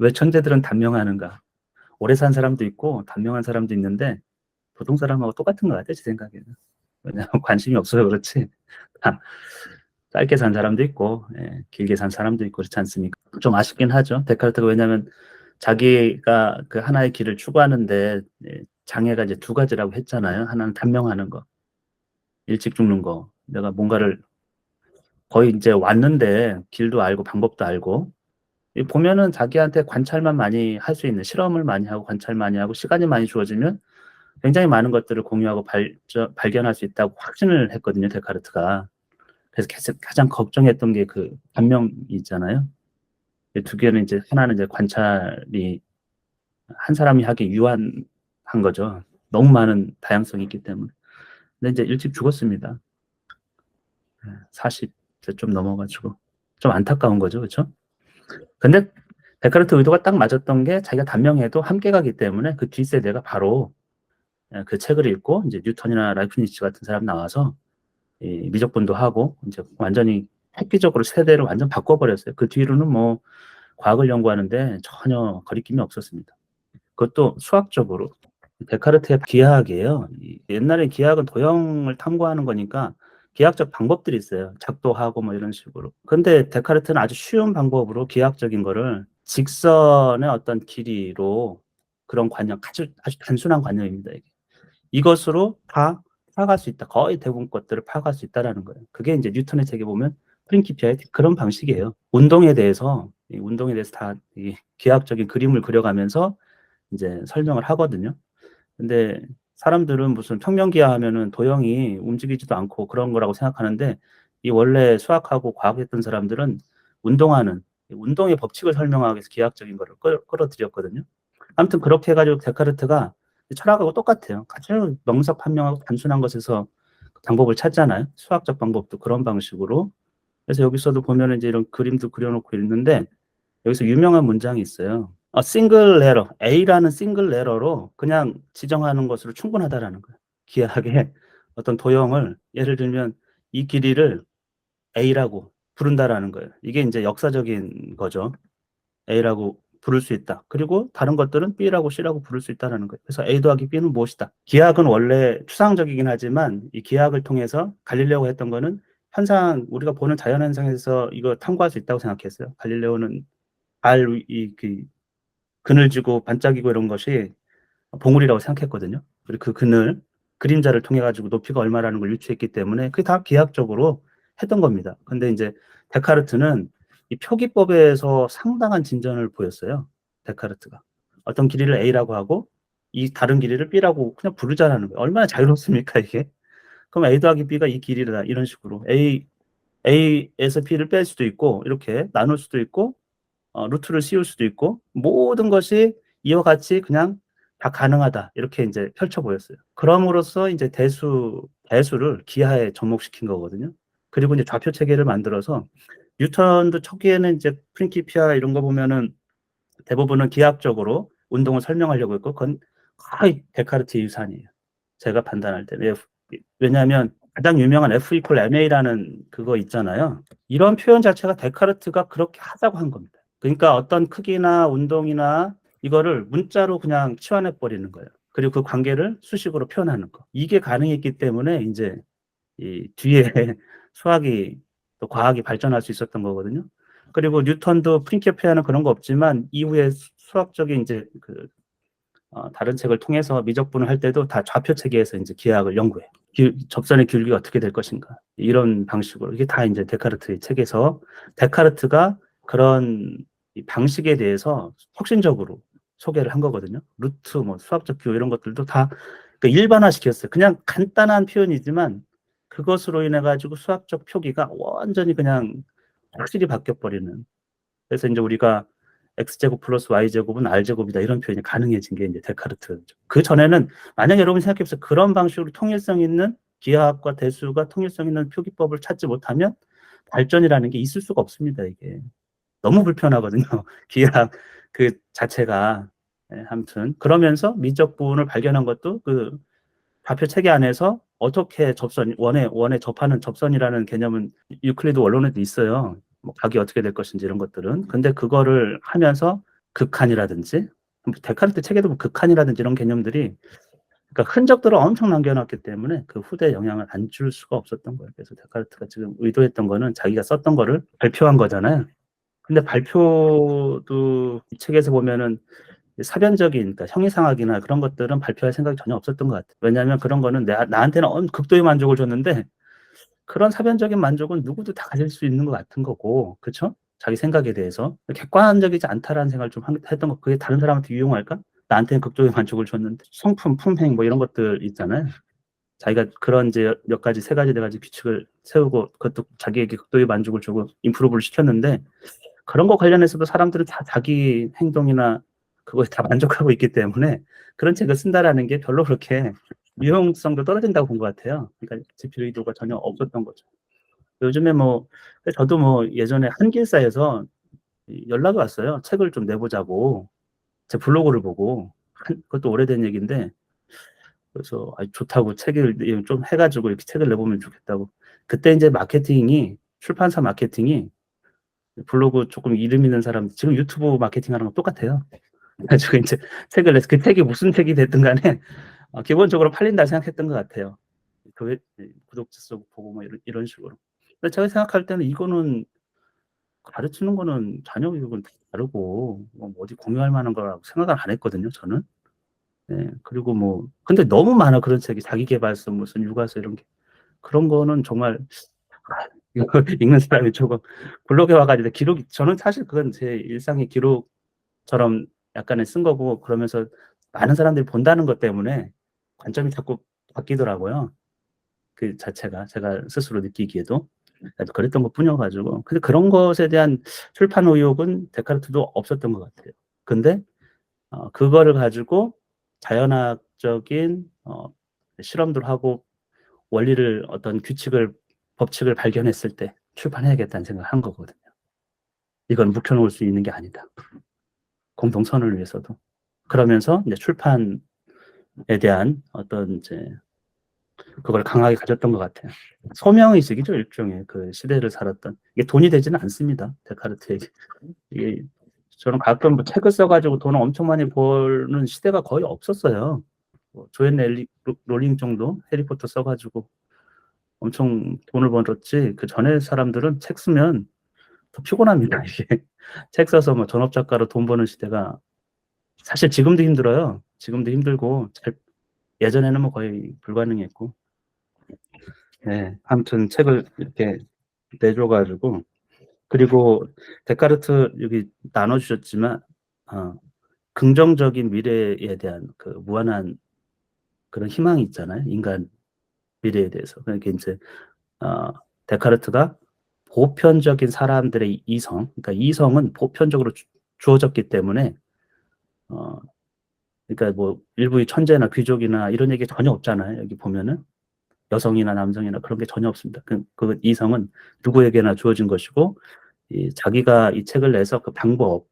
왜 천재들은 단명하는가? 오래 산 사람도 있고 단명한 사람도 있는데 보통 사람하고 똑같은 것 같아요, 제 생각에는. 왜냐하면 관심이 없어서 그렇지. 다 짧게 산 사람도 있고, 예, 길게 산 사람도 있고 그렇지 않습니까? 좀 아쉽긴 하죠. 데카르트가 왜냐하면 자기가 그 하나의 길을 추구하는데 예, 장애가 이제 두 가지라고 했잖아요. 하나는 단명하는 거, 일찍 죽는 거. 내가 뭔가를 거의 이제 왔는데 길도 알고 방법도 알고 보면은 자기한테 관찰만 많이 할 수 있는 실험을 많이 하고 관찰 많이 하고 시간이 많이 주어지면 굉장히 많은 것들을 공유하고 발견할 수 있다고 확신을 했거든요, 데카르트가. 그래서 가장 걱정했던 게 그 단명이 있잖아요. 두 개는 이제 하나는 이제 관찰이 한 사람이 하기 유한한 거죠. 너무 많은 다양성이 있기 때문에. 근데 이제 일찍 죽었습니다. 40세 좀 넘어가지고. 좀 안타까운 거죠, 그렇죠? 근데 데카르트 의도가 딱 맞았던 게 자기가 단명해도 함께 가기 때문에 그 뒷세대가 바로 그 책을 읽고 이제 뉴턴이나 라이프니츠 같은 사람 나와서 이 미적분도 하고 이제 완전히 획기적으로 세대를 완전 바꿔버렸어요. 그 뒤로는 뭐 과학을 연구하는데 전혀 거리낌이 없었습니다. 그것도 수학적으로. 데카르트의 기하학이에요. 옛날에 기하학은 도형을 탐구하는 거니까 기하학적 방법들이 있어요. 작도하고 뭐 이런 식으로. 근데 데카르트는 아주 쉬운 방법으로 기하학적인 거를 직선의 어떤 길이로 그런 관념, 아주 단순한 관념입니다. 이게. 이것으로 다 파악할 수 있다. 거의 대부분 것들을 파악할 수 있다라는 거예요. 그게 이제 뉴턴의 책에 보면 프린키피아의 그런 방식이에요. 운동에 대해서 다 기하학적인 그림을 그려가면서 이제 설명을 하거든요. 근데 사람들은 무슨 평면기하 하면은 도형이 움직이지도 않고 그런 거라고 생각하는데 이 원래 수학하고 과학했던 사람들은 운동하는 운동의 법칙을 설명하기 위해서 기하학적인 거를 끌어들였거든요. 아무튼 그렇게 해가지고 데카르트가 철학하고 똑같아요. 아주 명석한명하고 단순한 것에서 방법을 찾잖아요. 수학적 방법도 그런 방식으로. 그래서 여기서도 보면은 이제 이런 그림도 그려놓고 있는데 여기서 유명한 문장이 있어요. 싱글 레러, A라는 싱글 레러로 그냥 지정하는 것으로 충분하다라는 거예요. 기하학의 어떤 도형을 예를 들면 이 길이를 A라고 부른다라는 거예요. 이게 이제 역사적인 거죠. A라고 부를 수 있다. 그리고 다른 것들은 B라고 C라고 부를 수 있다라는 거예요. 그래서 A 더하기 B는 무엇이다. 기하학은 원래 추상적이긴 하지만 이 기하학을 통해서 갈릴레오가 했던 거는 현상, 우리가 보는 자연현상에서 이거 탐구할 수 있다고 생각했어요. 갈릴레오는 그 그늘지고 반짝이고 이런 것이 봉우리라고 생각했거든요. 그리고 그 그늘, 그림자를 통해 가지고 높이가 얼마라는 걸 유추했기 때문에 그게 다 기하학적으로 했던 겁니다. 근데 이제 데카르트는 이 표기법에서 상당한 진전을 보였어요. 데카르트가. 어떤 길이를 A라고 하고 이 다른 길이를 B라고 그냥 부르자라는 거예요. 얼마나 자유롭습니까, 이게? 그럼 A 더하기 B가 이 길이다. 이런 식으로. A에서 B를 뺄 수도 있고, 이렇게 나눌 수도 있고, 루트를 씌울 수도 있고 모든 것이 이와 같이 그냥 다 가능하다 이렇게 이제 펼쳐 보였어요. 그럼으로써 이제 대수를 기하에 접목시킨 거거든요. 그리고 이제 좌표 체계를 만들어서 뉴턴도 초기에는 이제 프린키피아 이런 거 보면은 대부분은 기하학적으로 운동을 설명하려고 했고 그건 거의 데카르트의 유산이에요. 제가 판단할 때. 왜냐하면 가장 유명한 F 이퀄 MA라는 그거 있잖아요. 이런 표현 자체가 데카르트가 그렇게 하자고 한 겁니다. 그러니까 어떤 크기나 운동이나 이거를 문자로 그냥 치환해 버리는 거예요. 그리고 그 관계를 수식으로 표현하는 거. 이게 가능했기 때문에 이제 이 뒤에 수학이 또 과학이 발전할 수 있었던 거거든요. 그리고 뉴턴도 프린키피아는 그런 거 없지만 이후에 수학적인 이제 다른 책을 통해서 미적분을 할 때도 다 좌표 체계에서 이제 기하학을 연구해요. 접선의 기울기가 어떻게 될 것인가 이런 방식으로 이게 다 이제 데카르트의 책에서 데카르트가 그런 방식에 대해서 혁신적으로 소개를 한 거거든요. 루트, 뭐 수학적 기호 이런 것들도 다 일반화시켰어요. 그냥 간단한 표현이지만 그것으로 인해 가지고 수학적 표기가 완전히 그냥 확실히 바뀌어 버리는. 그래서 이제 우리가 x제곱 플러스 y제곱은 r제곱이다 이런 표현이 가능해진 게 이제 데카르트죠. 그 전에는 만약 여러분이 생각해 보세요. 그런 방식으로 통일성 있는 기하학과 대수가 통일성 있는 표기법을 찾지 못하면 발전이라는 게 있을 수가 없습니다. 이게 너무 불편하거든요. 기하학 그 자체가. 아무튼 그러면서 미적분을 발견한 것도 그 좌표 체계 안에서 어떻게 원에 접하는 접선이라는 개념은 유클리드 원론에도 있어요. 뭐 각이 어떻게 될 것인지 이런 것들은. 근데 그거를 하면서 극한이라든지 데카르트 책에도 뭐 극한이라든지 이런 개념들이 그러니까 흔적들을 엄청 남겨놨기 때문에 그 후대에 영향을 안 줄 수가 없었던 거예요. 그래서 데카르트가 지금 의도했던 거는 자기가 썼던 거를 발표한 거잖아요. 근데 발표도 이 책에서 보면은 사변적인 그러니까 형이상학이나 그런 것들은 발표할 생각이 전혀 없었던 것 같아요. 왜냐하면 그런 거는 나한테는 극도의 만족을 줬는데 그런 사변적인 만족은 누구도 다 가질 수 있는 것 같은 거고, 그쵸? 자기 생각에 대해서 객관적이지 않다라는 생각을 좀 했던 거. 그게 다른 사람한테 유용할까? 나한테는 극도의 만족을 줬는데 성품, 품행 뭐 이런 것들 있잖아요. 자기가 그런 이제 몇 가지 세 가지 네 가지 규칙을 세우고 그것도 자기에게 극도의 만족을 주고 임프루브를 시켰는데 그런 거 관련해서도 사람들은 다 자기 행동이나 그거에 다 만족하고 있기 때문에 그런 책을 쓴다라는 게 별로 그렇게 유용성도 떨어진다고 본 것 같아요. 그러니까 지필 의도가 전혀 없었던 거죠. 요즘에 뭐 저도 뭐 예전에 한길사에서 연락이 왔어요. 책을 좀 내보자고. 제 블로그를 보고 그것도 오래된 얘기인데 그래서 좋다고 책을 좀 해가지고 이렇게 책을 내보면 좋겠다고. 그때 이제 마케팅이 출판사 마케팅이 블로그 조금 이름 있는 사람 지금 유튜브 마케팅하는 거 똑같아요. 그래가지고 이제 책을 내서 그 책이 무슨 책이 됐든 간에 기본적으로 팔린다 생각했던 것 같아요. 그 구독자 수 보고 뭐 이런 식으로. 근데 제가 생각할 때는 이거는 가르치는 거는 자녀 교육은 다르고 뭐 어디 공유할 만한 거라고 생각을 안 했거든요, 저는. 네. 그리고 뭐 근데 너무 많아 그런 책이 자기계발서 무슨 육아서 이런 게. 그런 거는 정말 이거 읽는 사람이 조금 블로그에 와 가지고 기록이 저는 사실 그건 제 일상의 기록처럼 약간의 쓴 거고 그러면서 많은 사람들이 본다는 것 때문에 관점이 자꾸 바뀌더라고요. 그 자체가 제가 스스로 느끼기에도. 그랬던 것뿐이어 가지고 근데 그런 것에 대한 출판 의욕은 데카르트도 없었던 것 같아요. 근데 그거를 가지고 자연학적인 실험들 하고 원리를 어떤 규칙을 법칙을 발견했을 때 출판해야겠다는 생각을 한 거거든요. 이건 묵혀 놓을 수 있는 게 아니다. 공동선을 위해서도. 그러면서 이제 출판에 대한 어떤 이제 그걸 강하게 가졌던 것 같아요. 소명의식이죠, 일종의 그 시대를 살았던. 이게 돈이 되지는 않습니다. 데카르트에게. 이게 저는 가끔 뭐 책을 써가지고 돈을 엄청 많이 버는 시대가 거의 없었어요. 뭐 조앤 롤링 정도 해리포터 써가지고 엄청 돈을 벌었지. 그 전에 사람들은 책 쓰면 더 피곤합니다. 이게 책 써서 뭐 전업 작가로 돈 버는 시대가 사실 지금도 힘들어요. 지금도 힘들고 예전에는 뭐 거의 불가능했고. 네, 아무튼 책을 이렇게 내줘가지고 그리고 데카르트 여기 나눠주셨지만 긍정적인 미래에 대한 그 무한한 그런 희망이 있잖아요. 인간 미래에 대해서. 그러니까 이제 데카르트가 보편적인 사람들의 이성, 그러니까 이성은 보편적으로 주어졌기 때문에 그러니까 뭐 일부의 천재나 귀족이나 이런 얘기 전혀 없잖아요. 여기 보면은 여성이나 남성이나 그런 게 전혀 없습니다. 그 이성은 누구에게나 주어진 것이고 자기가 이 책을 내서 그 방법,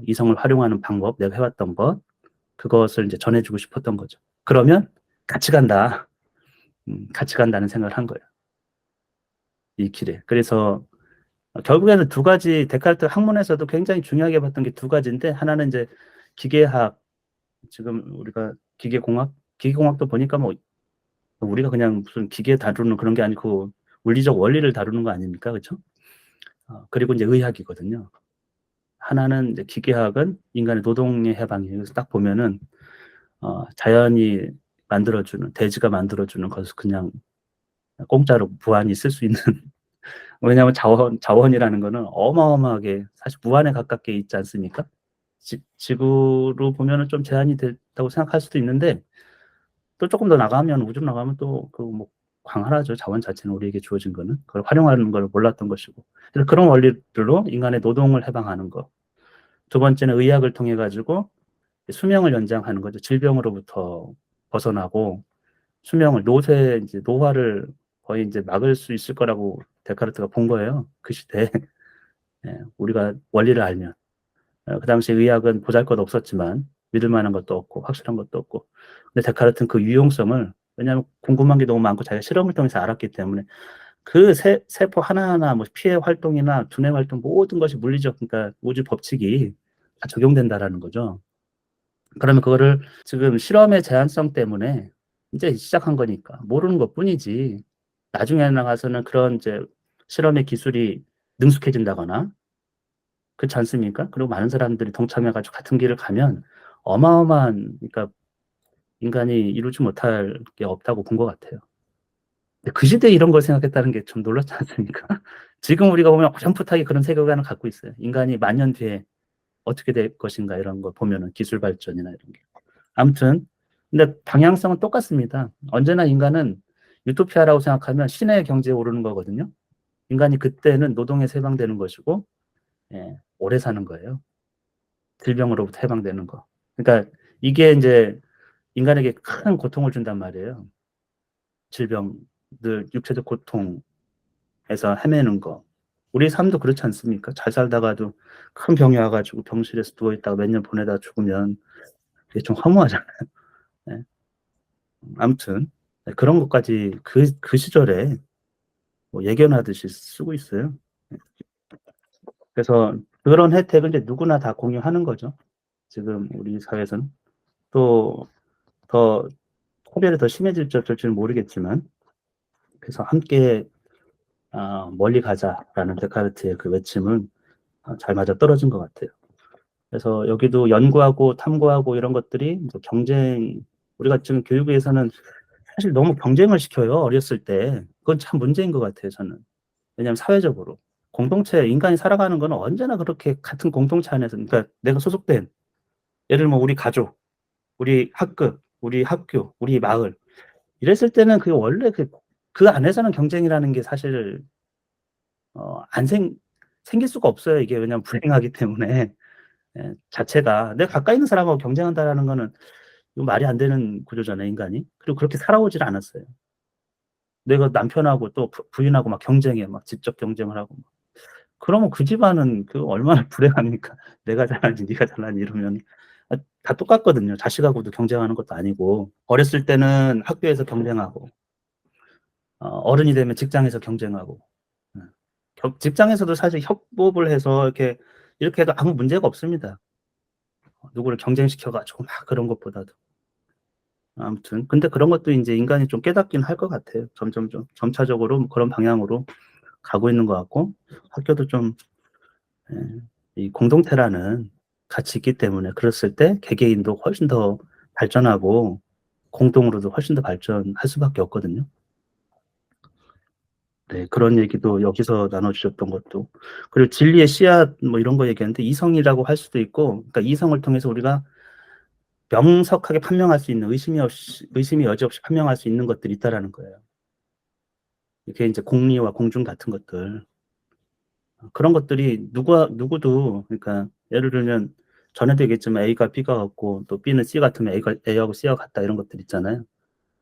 이성을 활용하는 방법, 내가 해왔던 것, 그것을 이제 전해주고 싶었던 거죠. 그러면 같이 간다. 같이 간다는 생각을 한 거예요. 이 길에. 그래서 결국에는 두 가지 데카르트 학문에서도 굉장히 중요하게 봤던 게 두 가지인데 하나는 이제 기계학, 지금 우리가 기계공학도 보니까 뭐 우리가 그냥 무슨 기계 다루는 그런 게 아니고 물리적 원리를 다루는 거 아닙니까? 그렇죠? 그리고 이제 의학이거든요. 하나는 이제 기계학은 인간의 노동의 해방이에요. 그래서 딱 보면은 자연이 만들어주는 대지가 만들어주는 것을 그냥 공짜로 무한히 쓸 수 있는 왜냐하면 자원이라는 거는 어마어마하게 사실 무한에 가깝게 있지 않습니까? 지구로 보면은 좀 제한이 됐다고 생각할 수도 있는데 또 조금 더 나가면 우주로 나가면 또 그 뭐 광활하죠. 자원 자체는 우리에게 주어진 거는 그걸 활용하는 걸 몰랐던 것이고 그래서 그런 원리들로 인간의 노동을 해방하는 거. 두 번째는 의학을 통해 가지고 수명을 연장하는 거죠. 질병으로부터 벗어나고 수명을 이제 노화를 거의 이제 막을 수 있을 거라고 데카르트가 본 거예요. 그 시대에. 예, 우리가 원리를 알면. 그 당시 의학은 보잘것 없었지만 믿을 만한 것도 없고 확실한 것도 없고. 근데 데카르트는 그 유용성을 왜냐하면 궁금한 게 너무 많고 자기가 실험을 통해서 알았기 때문에 그 세포 하나하나 뭐 피해 활동이나 두뇌 활동 모든 것이 물리적 그러니까 우주 법칙이 다 적용된다라는 거죠. 그러면 그거를 지금 실험의 제한성 때문에 이제 시작한 거니까 모르는 것뿐이지, 나중에 나가서는 그런 이제 실험의 기술이 능숙해진다거나 그렇지 않습니까? 그리고 많은 사람들이 동참해 가지고 같은 길을 가면 어마어마한, 그러니까 인간이 이루지 못할 게 없다고 본 것 같아요. 근데 그 시대에 이런 걸 생각했다는 게 좀 놀랍지 않습니까? 지금 우리가 보면 어렴풋하게 그런 세계관을 갖고 있어요. 인간이 만 년 뒤에 어떻게 될 것인가 이런 거 보면은, 기술 발전이나 이런 게. 아무튼 근데 방향성은 똑같습니다. 언제나 인간은 유토피아라고 생각하면 신의 경지에 오르는 거거든요. 인간이 그때는 노동에서 해방되는 것이고, 예, 오래 사는 거예요. 질병으로부터 해방되는 거. 그러니까 이게 이제 인간에게 큰 고통을 준단 말이에요. 질병들, 육체적 고통에서 헤매는 거. 우리 삶도 그렇지 않습니까? 잘 살다가도 큰 병이 와가지고 병실에서 누워있다가 몇 년 보내다 죽으면 그게 좀 허무하잖아요. 네. 아무튼 그런 것까지 그 시절에 뭐 예견하듯이 쓰고 있어요. 그래서 그런 혜택은 이제 누구나 다 공유하는 거죠. 지금 우리 사회에서는. 또 더 차별이 더 심해질지 어쩔지는 모르겠지만, 그래서 함께 멀리 가자라는 데카르트의 그 외침은 잘 맞아떨어진 것 같아요. 그래서 여기도 연구하고 탐구하고 이런 것들이 뭐 경쟁, 우리가 지금 교육에서는 사실 너무 경쟁을 시켜요, 어렸을 때. 그건 참 문제인 것 같아요, 저는. 왜냐하면 사회적으로 공동체, 인간이 살아가는 건 언제나 그렇게 같은 공동체 안에서, 그러니까 내가 소속된, 예를 들면 우리 가족, 우리 학급, 우리 학교, 우리 마을, 이랬을 때는 그게 원래 그 안에서는 경쟁이라는 게 사실 안 생길 수가 없어요. 이게 왜냐하면 불행하기 때문에. 예, 자체가 내가 가까이 있는 사람하고 경쟁한다라는 거는 이거 말이 안 되는 구조잖아요, 인간이. 그리고 그렇게 살아오질 않았어요. 내가 남편하고 또 부인하고 막 경쟁해, 막 직접 경쟁을 하고. 그러면 그 집안은 그 얼마나 불행합니까? 내가 잘나지 네가 잘나니 이러면. 다 똑같거든요. 자식하고도 경쟁하는 것도 아니고, 어렸을 때는 학교에서 경쟁하고, 어른이 되면 직장에서 경쟁하고. 직장에서도 사실 협업을 해서 이렇게 해도 아무 문제가 없습니다. 누구를 경쟁시켜 가지고 막 그런 것보다도. 아무튼 근데 그런 것도 인제 인간이 좀 깨닫긴 할 것 같아요. 점점 좀 점차적으로 그런 방향으로 가고 있는 것 같고, 학교도 좀, 예, 이 공동체라는 가치 있기 때문에 그랬을 때 개개인도 훨씬 더 발전하고 공동으로도 훨씬 더 발전할 수밖에 없거든요. 네. 그런 얘기도 여기서 나눠 주셨던 것도. 그리고 진리의 씨앗 뭐 이런 거 얘기하는데, 이성이라고 할 수도 있고, 그러니까 이성을 통해서 우리가 명석하게 판명할 수 있는, 의심이 여지없이 판명할 수 있는 것들이 있다라는 거예요. 이게 인제 공리와 공중 같은 것들. 그런 것들이 누구도, 그러니까 예를 들면 전에도 얘기했지만 A가 B가 같고 또 B는 C 같으면 A하고 C와 같다, 이런 것들 있잖아요.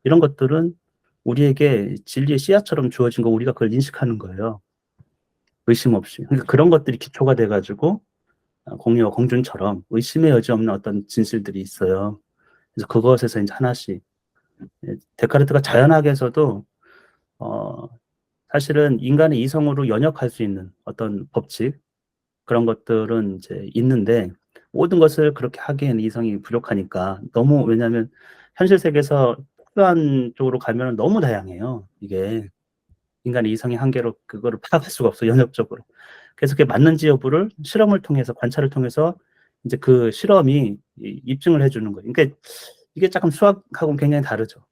이런 것들은 우리에게 진리의 씨앗처럼 주어진 거, 우리가 그걸 인식하는 거예요, 의심 없이. 그러니까 그런 것들이 기초가 돼 가지고 공리와 공준처럼 의심의 여지 없는 어떤 진실들이 있어요. 그래서 그것에서 인제 하나씩, 예, 데카르트가 자연학에서도 어 사실은 인간의 이성으로 연역할 수 있는 어떤 법칙, 그런 것들은 이제 있는데, 모든 것을 그렇게 하기에는 이성이 부족하니까, 너무, 왜냐하면 현실 세계에서 특수한 쪽으로 가면은 너무 다양해요, 이게. 인간의 이성의 한계로 그거를 파악할 수가 없어요, 연역적으로. 그래서 그게 맞는지 여부를 실험을 통해서, 관찰을 통해서 인제 그 실험이 입증을 해 주는 거예요. 그러니까 이게 쪼끔 수학하고는 굉장히 다르죠.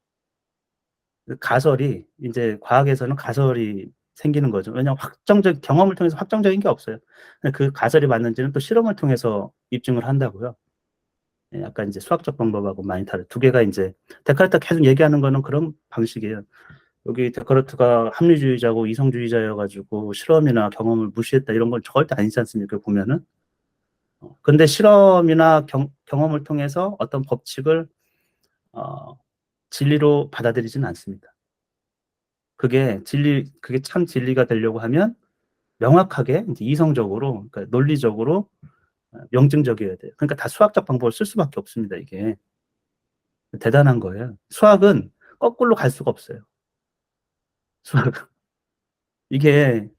그 가설이, 인제 과학에서는 가설이 생기는 거죠. 왜냐하면 확정적 경험을 통해서 확정적인 게 없어요. 근데 그 가설이 맞는지는 또 실험을 통해서 입증을 한다고요. 예, 약간 인제 수학적 방법하고 많이 다른 두 개가, 인제 데카르트가 계속 얘기하는 거는 그런 방식이에요. 여기 데카르트가 합리주의자고 이성주의자여 가지고 실험이나 경험을 무시했다, 이런 건 절대 아니지 않습니까, 보면은. 근데 실험이나 경험을 통해서 어떤 법칙을 어 진리로 받아들이지는 않습니다. 그게 참 진리가 되려고 하면 명확하게 인제 이성적으로, 그러니까 논리적으로 명증적이어야 돼요. 그러니까 다 수학적 방법을 쓸 수밖에 없습니다, 이게. 대단한 거예요. 수학은 거꾸로 갈 수가 없어요, 수학은. 이게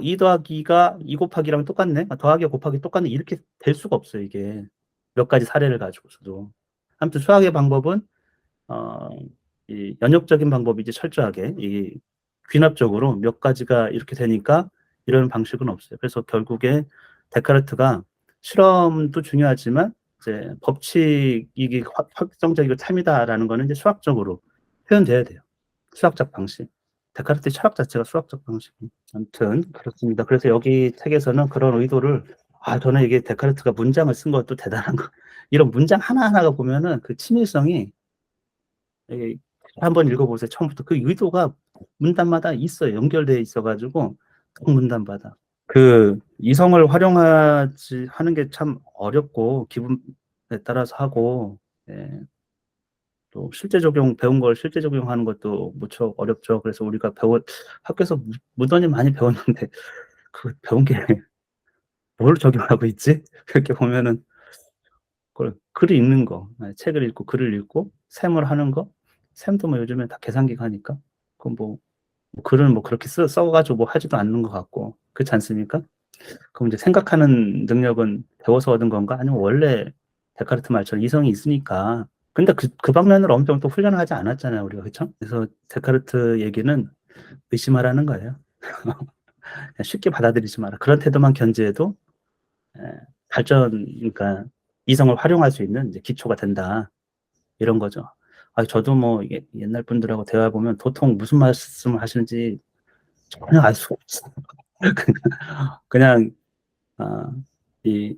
2 더하기가 2 곱하기랑 똑같네. 더하기 곱하기 똑같네. 이렇게 될 수가 없어요, 이게. 몇 가지 사례를 가지고서도. 아무튼 수학의 방법은 어, 이 연역적인 방법이지 철저하게 이 귀납적으로 몇 가지가 이렇게 되니까 이런 방식은 없어요. 그래서 결국에 데카르트가 실험도 중요하지만 이제 법칙 이게 확정적이고 참이다라는 거는 이제 수학적으로 표현돼야 돼요. 수학적 방식. 데카르트의 철학 자체가 수학적 방식이. 아무튼 그렇습니다. 그래서 여기 책에서는 그런 의도를 저는 이게 데카르트가 문장을 쓴 것도 대단한 거. 이런 문장 하나하나가 보면은 그 친밀성이 한번 읽어보세요. 처음부터 그 의도가 문단마다 있어요. 연결되어 있어가지고 각 문단마다 그 이성을 활용하지 하는 게 참 어렵고 기분에 따라서 하고 예, 또 실제 적용 배운 걸 실제 적용하는 것도 무척 어렵죠. 그래서 우리가 학교에서 무던히 많이 배웠는데 그 배운 게 뭘 적용하고 있지? 이렇게 보면은 그걸 글을 읽는 거, 책을 읽고 글을 읽고 셈을 하는 거, 셈도 뭐 요즘에 다 계산기가 하니까 그건 뭐 글은 뭐 그렇게 써가지고 뭐 하지도 않는 것 같고 그렇지 않습니까? 그럼 이제 생각하는 능력은 배워서 얻은 건가? 아니면 원래 데카르트 말처럼 이성이 있으니까. 근데 그 방면으로 엄청 또 훈련을 하지 않았잖아요, 우리가. 그쵸? 그래서 데카르트 얘기는 의심하라는 거예요. 쉽게 받아들이지 마라. 그런 태도만 견지해도 발전, 그러니까 이성을 활용할 수 있는 이제 기초가 된다. 이런 거죠. 저도 뭐 옛날 분들하고 대화 보면 도통 무슨 말씀을 하시는지 전혀 알 수가 없어요. 그냥 이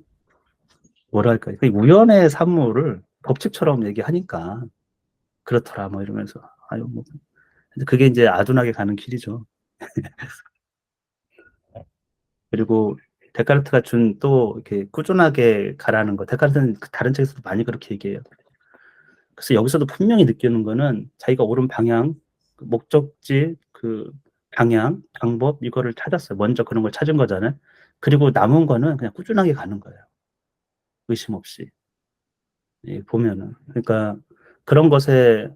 뭐랄까요, 그 우연의 산물을 법칙처럼 얘기하니까 그렇더라 뭐 이러면서 뭐 그게 이제 아둔하게 가는 길이죠. 그리고 데카르트가 준 또 이렇게 꾸준하게 가라는 거, 데카르트는 다른 책에서도 많이 그렇게 얘기해요. 그래서 여기서도 분명히 느끼는 거는 자기가 옳은 방향, 목적지, 그 방향, 방법 이거를 찾았어요. 먼저 그런 걸 찾은 거잖아요. 그리고 남은 거는 그냥 꾸준하게 가는 거예요. 의심 없이. 보면은. 그러니까 그런 것에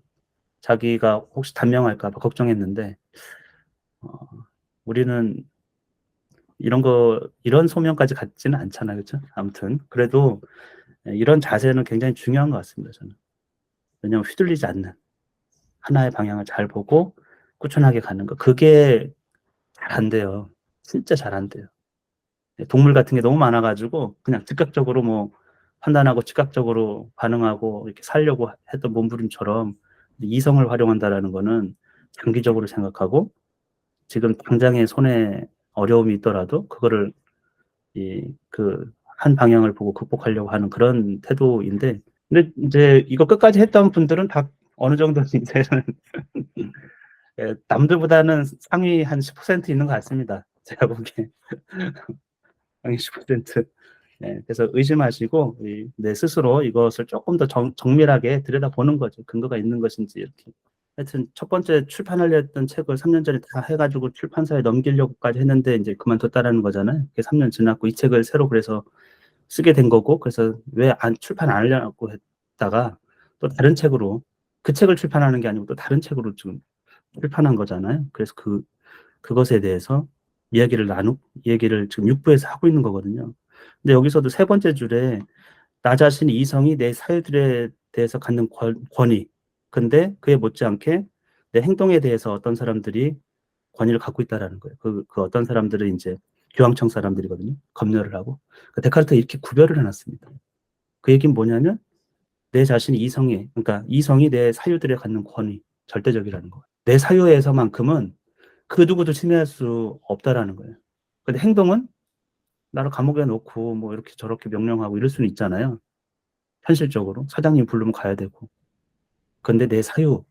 자기가 혹시 단명할까 봐 걱정했는데 어, 우리는 이런 소명까지 갖지는 않잖아요. 그렇죠? 아무튼 그래도 이런 자세는 굉장히 중요한 것 같습니다. 저는. 왜냐하면 휘둘리지 않는 하나의 방향을 잘 보고 꾸준하게 가는 거. 그게 잘 안 돼요. 진짜 잘 안 돼요. 동물 같은 게 너무 많아가지고 그냥 즉각적으로 뭐 판단하고 즉각적으로 반응하고 이렇게 살려고 했던 몸부림처럼 이성을 활용한다라는 거는 장기적으로 생각하고 지금 당장의 손에 어려움이 있더라도 그거를 그 한 방향을 보고 극복하려고 하는 그런 태도인데, 근데 이제 이거 끝까지 했던 분들은 다 어느 정도 이제는 남들보다는 상위 한 10% 있는 것 같습니다. 제가 보기에. 상위 10%. 네, 그래서 의심하시고 내 스스로 이것을 조금 더 정밀하게 들여다보는 거죠. 근거가 있는 것인지 이렇게. 하여튼 첫 번째 출판하려 했던 책을 3년 전에 다 해가지고 출판사에 넘기려고까지 했는데 이제 그만뒀다라는 거잖아요. 3년 지났고 이 책을 새로 그래서 쓰게 된 거고, 그래서 왜 출판 안 하려고 했다가 또 다른 책으로 그 책을 출판하는 게 아니고 또 다른 책으로 지금 출판한 거잖아요. 그래서 그것에 대해서 얘기를 지금 6부에서 하고 있는 거거든요. 근데 여기서도 세 번째 줄에 나 자신 이성이 내 사유들에 대해서 갖는 권위. 근데 그에 못지않게 내 행동에 대해서 어떤 사람들이 권위를 갖고 있다라는 거예요. 그 어떤 사람들은 이제 교황청 사람들이거든요. 검열을 하고. 데카르트가 이렇게 구별을 해놨습니다. 그 얘기는 뭐냐면 내 자신이 그러니까 이성이 내 사유들에 갖는 권위, 절대적이라는 거예요. 내 사유에서만큼은 그 누구도 침해할 수 없다라는 거예요. 근데 행동은 나를 감옥에 놓고 뭐 이렇게 저렇게 명령하고 이럴 수는 있잖아요. 현실적으로 사장님 부르면 가야 되고. 근데 내 사유,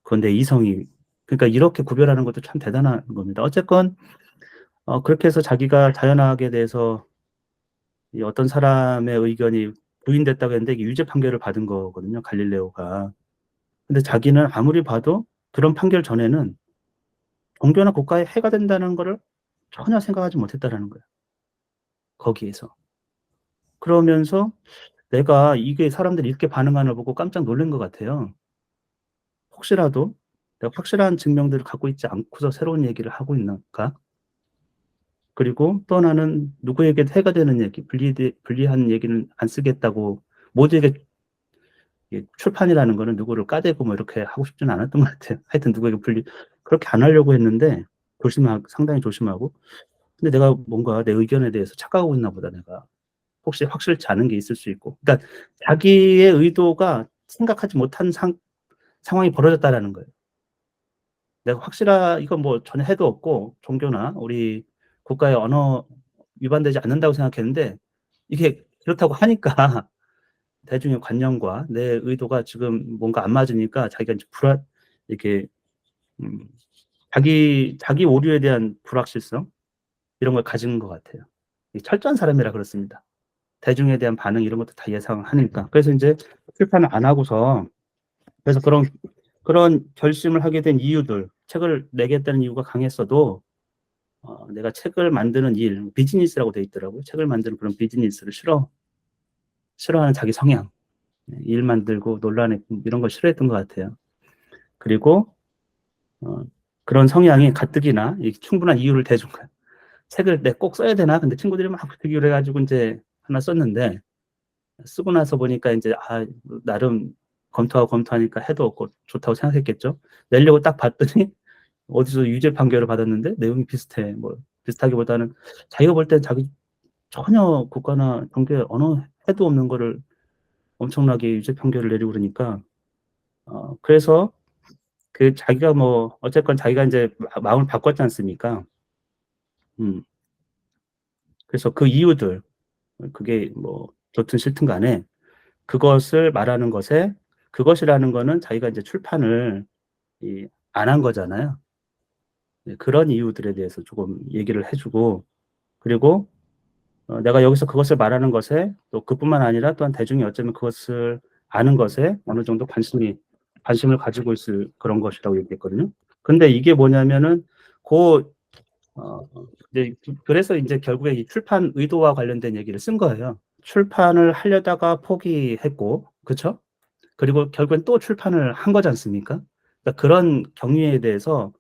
그건 내 이성이, 그러니까 이렇게 구별하는 것도 참 대단한 겁니다. 어쨌건 그렇게 해서 자기가 자연학에 대해서 어떤 사람의 의견이 부인됐다고 했는데 이게 유죄 판결을 받은 거거든요. 갈릴레오가. 근데 자기는 아무리 봐도 그런 판결 전에는 종교나 국가에 해가 된다는 거를 전혀 생각하지 못했다라는 거예요. 거기에서. 그러면서 내가 이게 사람들이 이렇게 반응하는 걸 보고 깜짝 놀란 것 같아요. 혹시라도 내가 확실한 증명들을 갖고 있지 않고서 새로운 얘기를 하고 있는가? 그리고 또 하나는 누구에게 해가 되는 얘기, 불리한 얘기는 안 쓰겠다고 모두에게 출판이라는 거는 누구를 까대고 뭐 이렇게 하고 싶지는 않았던 것 같아요. 하여튼 누구에게 그렇게 안 하려고 했는데 상당히 조심하고. 근데 내가 뭔가 내 의견에 대해서 착각하고 있나 보다, 내가. 혹시 확실치 않은 게 있을 수 있고. 그러니까 자기의 의도가 생각하지 못한 상황이 벌어졌다라는 거예요. 내가 이건 뭐 전혀 해도 없고 종교나 우리 국가의 언어 위반되지 않는다고 생각했는데 이게 그렇다고 하니까 대중의 관념과 내 의도가 지금 뭔가 안 맞으니까 자기가 이제 이렇게 음, 자기 오류에 대한 불확실성 이런 걸 가진 것 같아요. 철저한 사람이라 그렇습니다. 대중에 대한 반응 이런 것도 다 예상하니까. 그래서 이제 출판을 안 하고서 그래서 그런 결심을 하게 된 이유들, 책을 내겠다는 이유가 강했어도 내가 책을 만드는 일, 비즈니스라고 돼 있더라고요. 책을 만드는 그런 비즈니스를 싫어하는 자기 성향, 일 만들고 논란했고 이런 걸 싫어했던 것 같아요. 그리고 그런 성향이 가뜩이나 충분한 이유를 대준 거예요. 책을 내 꼭 써야 되나? 근데 친구들이 막 부추기를 해가지고 이제 하나 썼는데 쓰고 나서 보니까 이제 나름 검토하니까 해도 없고 좋다고 생각했겠죠. 내려고 딱 봤더니 어디서 유죄 판결을 받았는데 내용이 비슷해. 뭐 비슷하기보다는 자기가 볼 때 자기 전혀 국가나 경제 어느 해도 없는 거를 엄청나게 유죄 판결을 내리고 그러니까 그래서 그 자기가 뭐 어쨌건 자기가 이제 마음을 바꿨지 않습니까? 음. 그래서 그 이유들 그게 뭐 좋든 싫든 간에 그것을 말하는 것에 그것이라는 거는 자기가 이제 출판을 안 한 거잖아요. 네, 그런 이유들에 대해서 조금 얘기를 해주고 그리고 내가 여기서 그것을 말하는 것에 또 그뿐만 아니라 또한 대중이 어쩌면 그것을 아는 것에 어느 정도 관심을 가지고 있을 그런 것이라고 얘기했거든요. 근데 이게 뭐냐면은 그 어, 그래서 이제 결국에 이 출판 의도와 관련된 얘기를 쓴 거예요. 출판을 하려다가 포기했고, 그렇죠? 그리고 결국엔 또 출판을 한 거지 않습니까? 그러니까 그런 경위에 대해서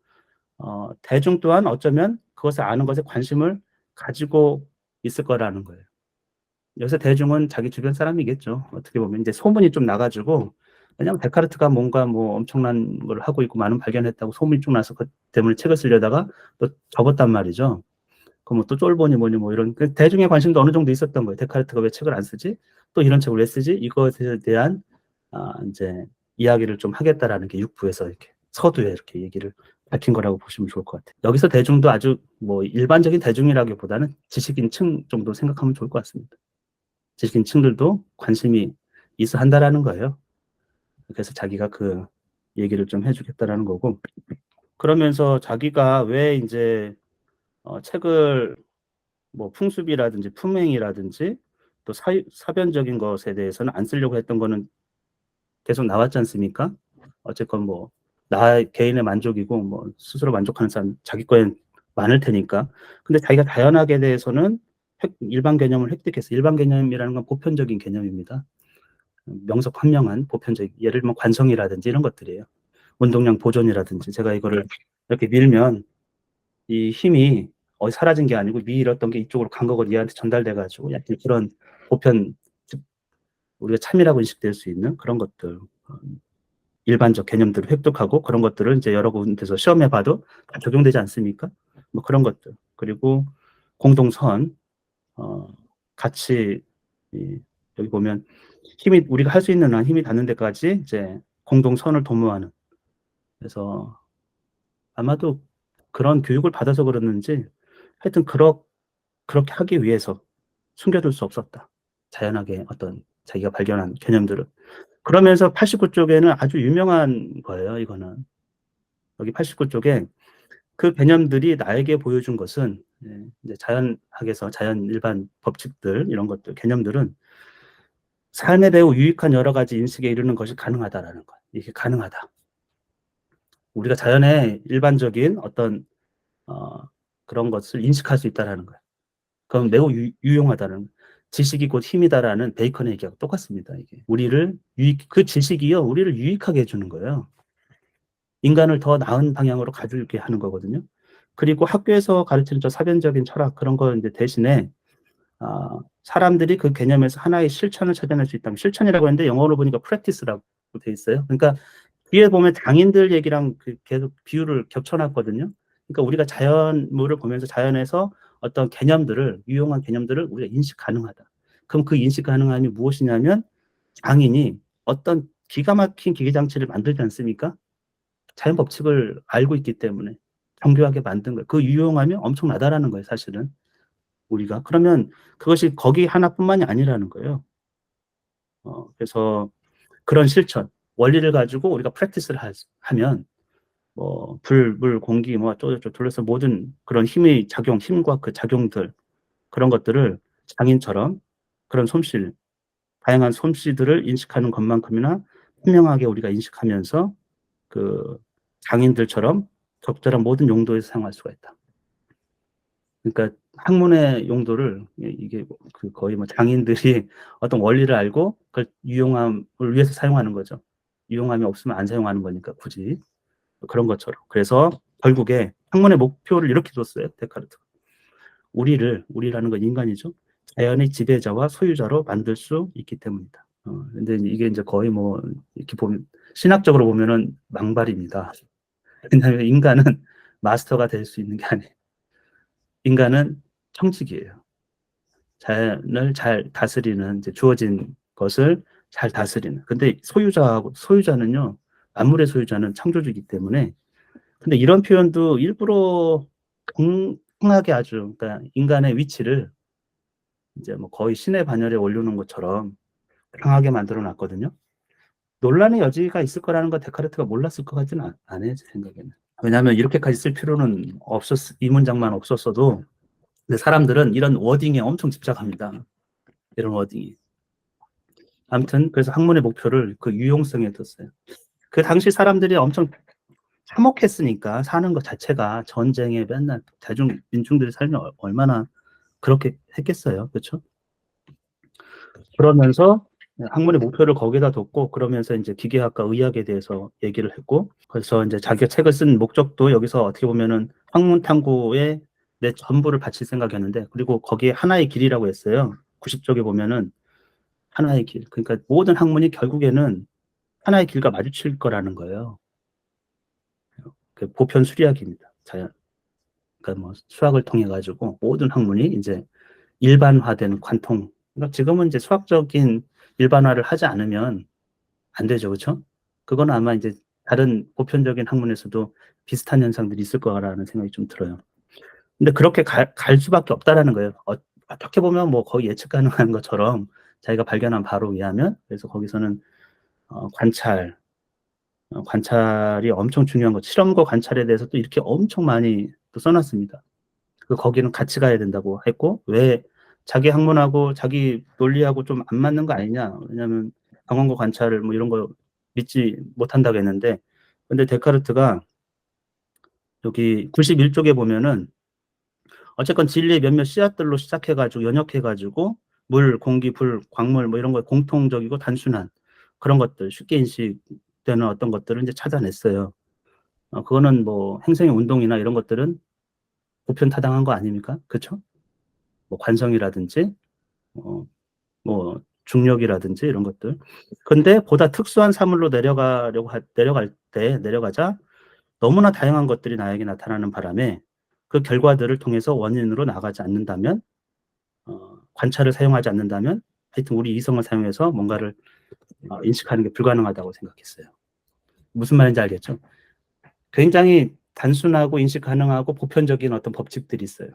대중 또한 어쩌면 그것을 아는 것에 관심을 가지고 있을 거라는 거예요. 여기서 대중은 자기 주변 사람이겠죠. 어떻게 보면 이제 소문이 좀 나가지고 왜냐하면 데카르트가 뭔가 뭐 엄청난 걸 하고 있고 많은 발견했다고 소문이 좀 나서 그 때문에 책을 쓰려다가 또 접었단 말이죠. 그럼 뭐또 쫄보니 뭐니 뭐 이런 대중의 관심도 어느 정도 있었던 거예요. 데카르트가 왜 책을 안 쓰지? 또 이런 책을 왜 쓰지? 이것에 대한 이제 이야기를 좀 하겠다라는 게 6부에서 이렇게 서두에 이렇게 얘기를 밝힌 거라고 보시면 좋을 것 같아요. 여기서 대중도 아주 뭐 일반적인 대중이라기보다는 지식인층 정도 생각하면 좋을 것 같습니다. 지식인층들도 관심이 있어 한다라는 거예요. 그래서 자기가 그 얘기를 좀 해주겠다라는 거고 그러면서 자기가 왜 이제 책을 뭐 풍습이라든지 품행이라든지 또 사변적인 것에 대해서는 안 쓰려고 했던 거는 계속 나왔지 않습니까? 어쨌건 뭐 나 개인의 만족이고 뭐 스스로 만족하는 사람 자기 거엔 많을 테니까. 근데 자기가 다양하게 대해서는 일반 개념을 획득해서 일반 개념이라는 건 보편적인 개념입니다. 명석환명한 보편적 예를 들면 관성이라든지 이런 것들이에요. 운동량 보존이라든지 제가 이거를 이렇게 밀면 이 힘이 사라진 게 아니고 밀었던 게 이쪽으로 간 거고 얘한테 전달돼 가지고 약간 그런 보편 우리가 참이라고 인식될 수 있는 그런 것들 일반적 개념들을 획득하고 그런 것들을 이제 여러 군데서 시험해 봐도 다 적용되지 않습니까? 뭐 그런 것들 그리고 공동선 같이 여기 보면 힘이 우리가 할 수 있는 한 힘이 닿는 데까지 이제 공동선을 도모하는 그래서 아마도 그런 교육을 받아서 그랬는지 하여튼 그렇게 하기 위해서 숨겨둘 수 없었다. 자연하게 어떤 자기가 발견한 개념들을. 그러면서 89쪽에는 아주 유명한 거예요, 이거는. 여기 89쪽에 그 개념들이 나에게 보여준 것은 이제 자연학에서 자연 일반 법칙들 이런 것들 개념들은 삶에 매우 유익한 여러 가지 인식에 이르는 것이 가능하다라는 것. 이게 가능하다. 우리가 자연의 일반적인 어떤 그런 것을 인식할 수 있다라는 거예요. 그건 매우 유용하다는 지식이 곧 힘이다라는 베이컨의 얘기하고 똑같습니다. 이게 그 지식이요 우리를 유익하게 해주는 거예요. 인간을 더 나은 방향으로 가줄게 하는 거거든요. 그리고 학교에서 가르치는 저 사변적인 철학 그런 거 이제 대신에 사람들이 그 개념에서 하나의 실천을 찾아낼 수 있다면 실천이라고 했는데 영어로 보니까 practice라고 돼 있어요. 그러니까 뒤에 보면 장인들 얘기랑 계속 비유를 겹쳐놨거든요. 그러니까 우리가 자연물을 보면서 자연에서 어떤 개념들을 유용한 개념들을 우리가 인식 가능하다. 그럼 그 인식 가능함이 무엇이냐면 장인이 어떤 기가 막힌 기계장치를 만들지 않습니까? 자연 법칙을 알고 있기 때문에 정교하게 만든 거예요. 그 유용함이 엄청나다라는 거예요, 사실은. 우리가. 그러면 그것이 거기 하나뿐만이 아니라는 거예요. 그래서 그런 실천, 원리를 가지고 우리가 프랙티스를 하면 뭐 불, 물, 공기 뭐 어쩌고저쩌고 둘러서 모든 그런 힘의 작용, 힘과 그 작용들 그런 것들을 장인처럼 그런 솜씨, 다양한 솜씨들을 인식하는 것만큼이나 분명하게 우리가 인식하면서 그 장인들처럼 적절한 모든 용도에서 사용할 수가 있다. 그러니까 학문의 용도를 이게 그 거의 뭐 장인들이 어떤 원리를 알고 그걸 유용함을 위해서 사용하는 거죠. 유용함이 없으면 안 사용하는 거니까 굳이 그런 것처럼. 그래서 결국에 학문의 목표를 이렇게 줬어요. 데카르트가. 우리라는 건 인간이죠. 자연의 지배자와 소유자로 만들 수 있기 때문이다. 근데 이게 이제 거의 뭐 이렇게 보면 신학적으로 보면은 망발입니다. 왜냐하면 인간은 마스터가 될 수 있는 게 아니에요. 인간은 청직이에요. 자연을 잘 다스리는 이제 주어진 것을 잘 다스리는. 근데 소유자는요. 만물의 소유자는 창조주이기 때문에 근데 이런 표현도 일부러 강하게 아주 그러니까 인간의 위치를 이제 뭐 거의 신의 반열에 올려놓은 것처럼 강하게 만들어 놨거든요. 논란의 여지가 있을 거라는 거 데카르트가 몰랐을 것 같지는 않아요, 제 생각에는. 왜냐하면 이렇게까지 쓸 필요는 이 문장만 없었어도 근데 사람들은 이런 워딩에 엄청 집착합니다. 이런 워딩이. 아무튼 그래서 학문의 목표를 그 유용성에 뒀어요. 그 당시 사람들이 엄청 참혹했으니까 사는 것 자체가 전쟁에 맨날 민중들이 살면 얼마나 그렇게 했겠어요. 그렇죠? 그러면서 학문의 목표를 거기다 뒀고 그러면서 이제 기계학과 의학에 대해서 얘기를 했고 그래서 이제 자기가 책을 쓴 목적도 여기서 어떻게 보면은 학문 탐구에 내 전부를 바칠 생각이었는데 그리고 거기에 하나의 길이라고 했어요. 90쪽에 보면은 하나의 길. 그러니까 모든 학문이 결국에는 하나의 길과 마주칠 거라는 거예요. 그 보편 수리학입니다. 그러니까 뭐 수학을 통해 가지고 모든 학문이 이제 일반화된 관통. 그러니까 지금은 이제 수학적인 일반화를 하지 않으면 안 되죠, 그렇죠? 그건 아마 이제 다른 보편적인 학문에서도 비슷한 현상들이 있을 거라는 생각이 좀 들어요. 근데 그렇게 갈 수밖에 없다라는 거예요. 어떻게 보면 뭐 거의 예측 가능한 것처럼 자기가 발견한 바로 의하면 그래서 거기서는 관찰이 엄청 중요한 거. 실험과 관찰에 대해서 또 이렇게 엄청 많이 또 써놨습니다. 거기는 같이 가야 된다고 했고 왜 자기 학문하고 자기 논리하고 좀 안 맞는 거 아니냐. 왜냐하면 경험과 관찰을 뭐 이런 거 믿지 못한다고 했는데 근데 데카르트가 여기 91쪽에 보면은 어쨌건 진리의 몇몇 씨앗들로 시작해가지고 연역해가지고 물, 공기, 불, 광물 뭐 이런 거 공통적이고 단순한 그런 것들 쉽게 인식되는 어떤 것들을 이제 찾아냈어요. 그거는 뭐 행성의 운동이나 이런 것들은 보편타당한 거 아닙니까? 그렇죠? 뭐 관성이라든지 뭐 중력이라든지 이런 것들. 근데 보다 특수한 사물로 내려가자 너무나 다양한 것들이 나에게 나타나는 바람에 그 결과들을 통해서 원인으로 나가지 않는다면 관찰을 사용하지 않는다면 하여튼 우리 이성을 사용해서 뭔가를 인식하는 게 불가능하다고 생각했어요. 무슨 말인지 알겠죠? 굉장히 단순하고 인식 가능하고 보편적인 어떤 법칙들이 있어요.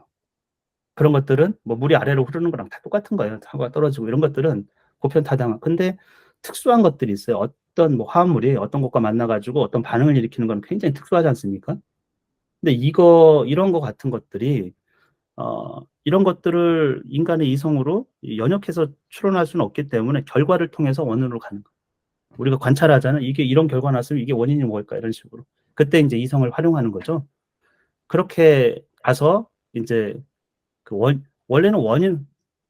그런 것들은 뭐 물이 아래로 흐르는 거랑 다 똑같은 거예요. 사고가 떨어지고 이런 것들은 보편타당한. 근데 특수한 것들이 있어요. 어떤 뭐 화합물이 어떤 것과 만나가지고 어떤 반응을 일으키는 건 굉장히 특수하지 않습니까? 근데 이런 거 같은 것들이 이런 것들을 인간의 이성으로 연역해서 추론할 수는 없기 때문에 결과를 통해서 원인으로 가는 거예요. 우리가 관찰하잖아요. 이게 이런 결과 났으면 이게 원인이 뭘까 이런 식으로. 그때 이제 이성을 활용하는 거죠. 그렇게 가서 이제 원래는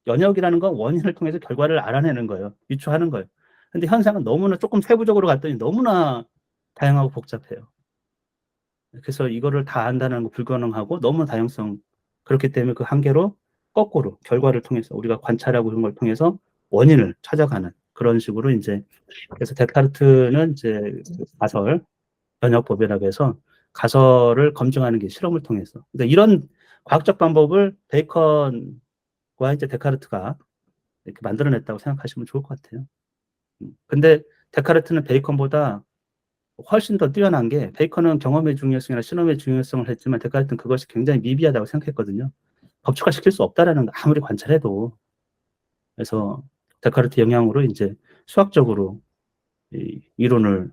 연역이라는 건 원인을 통해서 결과를 알아내는 거예요. 유추하는 거예요. 근데 현상은 너무나 조금 세부적으로 갔더니 너무나 다양하고 복잡해요. 그래서 이거를 다 안다는 거 불가능하고 너무 다양성 그렇기 때문에 그 한계로 거꾸로 결과를 통해서 우리가 관찰하고 이런 걸 통해서 원인을 찾아가는 그런 식으로 이제 그래서 데카르트는 이제 가설 변혁법이라고 해서 가설을 검증하는 게 실험을 통해서 그러니까 이런 과학적 방법을 베이컨과 이제 데카르트가 이렇게 만들어냈다고 생각하시면 좋을 것 같아요. 근데 데카르트는 베이컨보다 훨씬 더 뛰어난 게 베이컨은 경험의 중요성이나 실험의 중요성을 했지만 데카르트는 그것이 굉장히 미비하다고 생각했거든요. 법칙화시킬 수 없다라는 거 아무리 관찰해도. 그래서 데카르트 영향으로 이제 수학적으로 이 이론을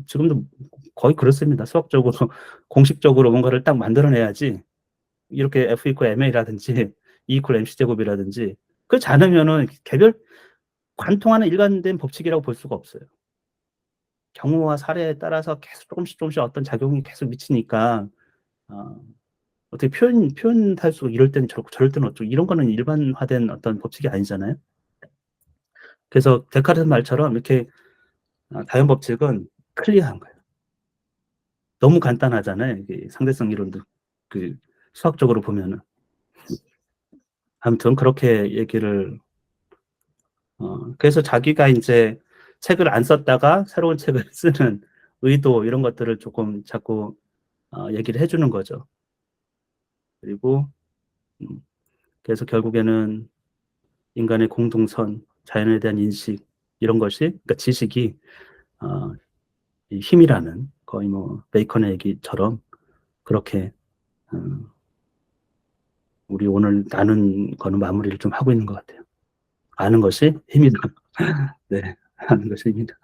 지금도 거의 그렇습니다. 수학적으로 공식적으로 뭔가를 딱 만들어내야지 이렇게 F 이퀄 ma라든지 E 이퀄 mc 제곱이라든지 그렇지 않으면은 개별 관통하는 일관된 법칙이라고 볼 수가 없어요. 경우와 사례에 따라서 계속 조금씩 어떤 작용이 계속 미치니까 어떻게 표현할 수 이럴 때는 저렇고 저럴 때는 어쩌고 이런 거는 일반화된 어떤 법칙이 아니잖아요. 그래서 데카르트 말처럼 이렇게 다연 법칙은 클리어한 거예요. 너무 간단하잖아요. 이게 상대성 이론도 그 수학적으로 보면은. 아무튼 그렇게 얘기를 그래서 자기가 이제 책을 안 썼다가 새로운 책을 쓰는 의도 이런 것들을 조금 자꾸 얘기를 해주는 거죠. 그리고 그래서 결국에는 인간의 공동선, 자연에 대한 인식 이런 것이 그러니까 지식이 이 힘이라는 거의 뭐 베이컨의 얘기처럼 그렇게 우리 오늘 나눈 거는 마무리를 좀 하고 있는 것 같아요. 아는 것이 힘이다. 네, 아는 것이 힘이다.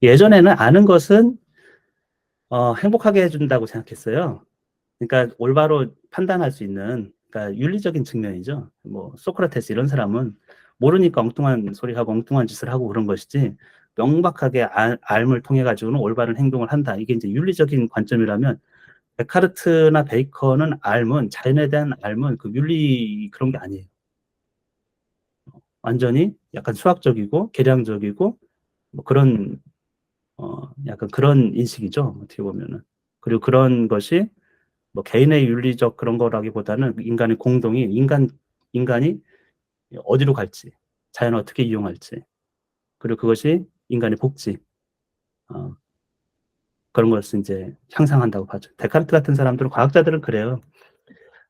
예전에는 아는 것은 행복하게 해준다고 생각했어요. 그러니까 올바로 판단할 수 있는 그러니까 윤리적인 측면이죠. 뭐 소크라테스 이런 사람은 모르니까 엉뚱한 소리하고 엉뚱한 짓을 하고 그런 것이지 명백하게 알을 통해 가지고는 올바른 행동을 한다. 이게 이제 윤리적인 관점이라면 데카르트나 베이컨은 알은 자연에 대한 알은 그 윤리 그런 게 아니에요. 완전히 약간 수학적이고 계량적이고 뭐 그런 약간 그런 인식이죠. 어떻게 보면은. 그리고 그런 것이 뭐 개인의 윤리적 그런 거라기보다는 인간의 공동이 인간이 어디로 갈지, 자연을 어떻게 이용할지, 그리고 그것이 인간의 복지 어, 그런 것을 이제 향상한다고 봐죠. 데카르트 같은 사람들은 과학자들은 그래요.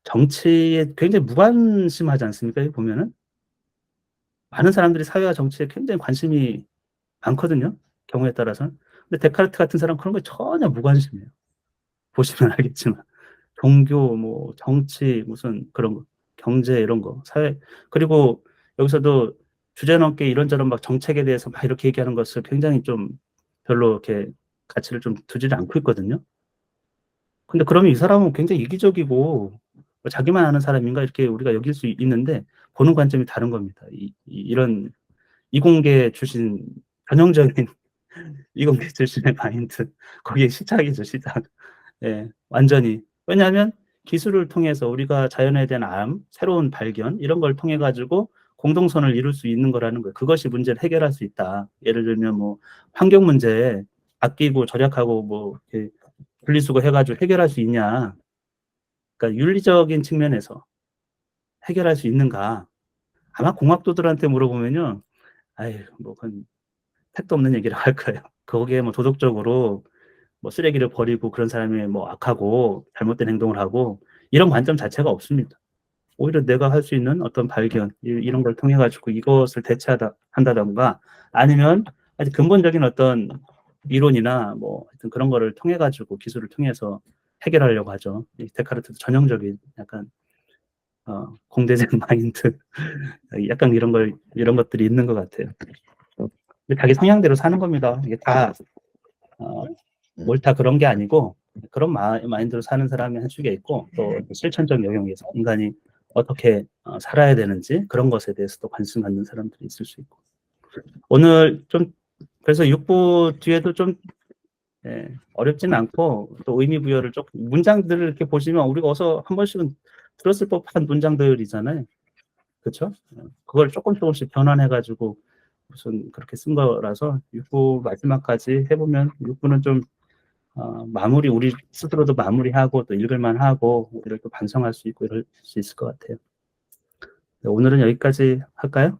정치에 굉장히 무관심하지 않습니까? 보면은 많은 사람들이 사회와 정치에 굉장히 관심이 많거든요. 경우에 따라서는. 근데 데카르트 같은 사람은 그런 거에 전혀 무관심해요. 보시면 알겠지만. 종교, 뭐 정치, 무슨 그런 거, 경제 이런 거, 사회 그리고 여기서도 주제 넘게 이런저런 막 정책에 대해서 막 이렇게 얘기하는 것을 굉장히 좀 별로 이렇게 가치를 좀 두지를 않고 있거든요. 근데 그러면 이 사람은 굉장히 이기적이고 자기만 아는 사람인가 이렇게 우리가 여길 수 있는데 보는 관점이 다른 겁니다. 이런 이공계 출신 전형적인 이공계 출신의 마인드 거기에 시작이죠, 시작. 예, 완전히. 왜냐하면 기술을 통해서 우리가 자연에 대한 새로운 발견 이런 걸 통해 가지고 공동선을 이룰 수 있는 거라는 거예요. 그것이 문제를 해결할 수 있다. 예를 들면 뭐 환경 문제 아끼고 절약하고 뭐 이렇게 분리수거 해가지고 해결할 수 있냐. 그러니까 윤리적인 측면에서 해결할 수 있는가. 아마 공학도들한테 물어보면요. 아유, 뭐 그건 택도 없는 얘기를 할 거예요. 거기에 뭐 도덕적으로 뭐 쓰레기를 버리고 그런 사람이 뭐 악하고 잘못된 행동을 하고 이런 관점 자체가 없습니다. 오히려 내가 할 수 있는 어떤 발견 이런 걸 통해 가지고 이것을 한다던가 아니면 아주 근본적인 어떤 이론이나 뭐 하여튼 그런 거를 통해 가지고 기술을 통해서 해결하려고 하죠. 데카르트도 전형적인 약간 공대생 마인드 약간 이런 것들이 있는 것 같아요. 자기 성향대로 사는 겁니다. 이게 다 뭘 다 그런 게 아니고 그런 마인드로 사는 사람이 한쪽에 있고 또 실천적 영역에서 인간이 어떻게 살아야 되는지 그런 것에 대해서도 관심 갖는 사람들이 있을 수 있고 오늘 좀 그래서 6부 뒤에도 좀 어렵지는 않고 또 의미 부여를 조금 문장들을 이렇게 보시면 우리가 어서 한 번씩은 들었을 법한 문장들이잖아요. 그렇죠? 그걸 조금씩 변환해 가지고 무슨 그렇게 쓴 거라서 6부 마지막까지 해보면 6부는 좀 마무리 우리 스스로도 마무리하고 또 읽을 만하고 우리를 또 반성할 수 있고 이럴 수 있을 것 같아요. 네, 오늘은 여기까지 할까요?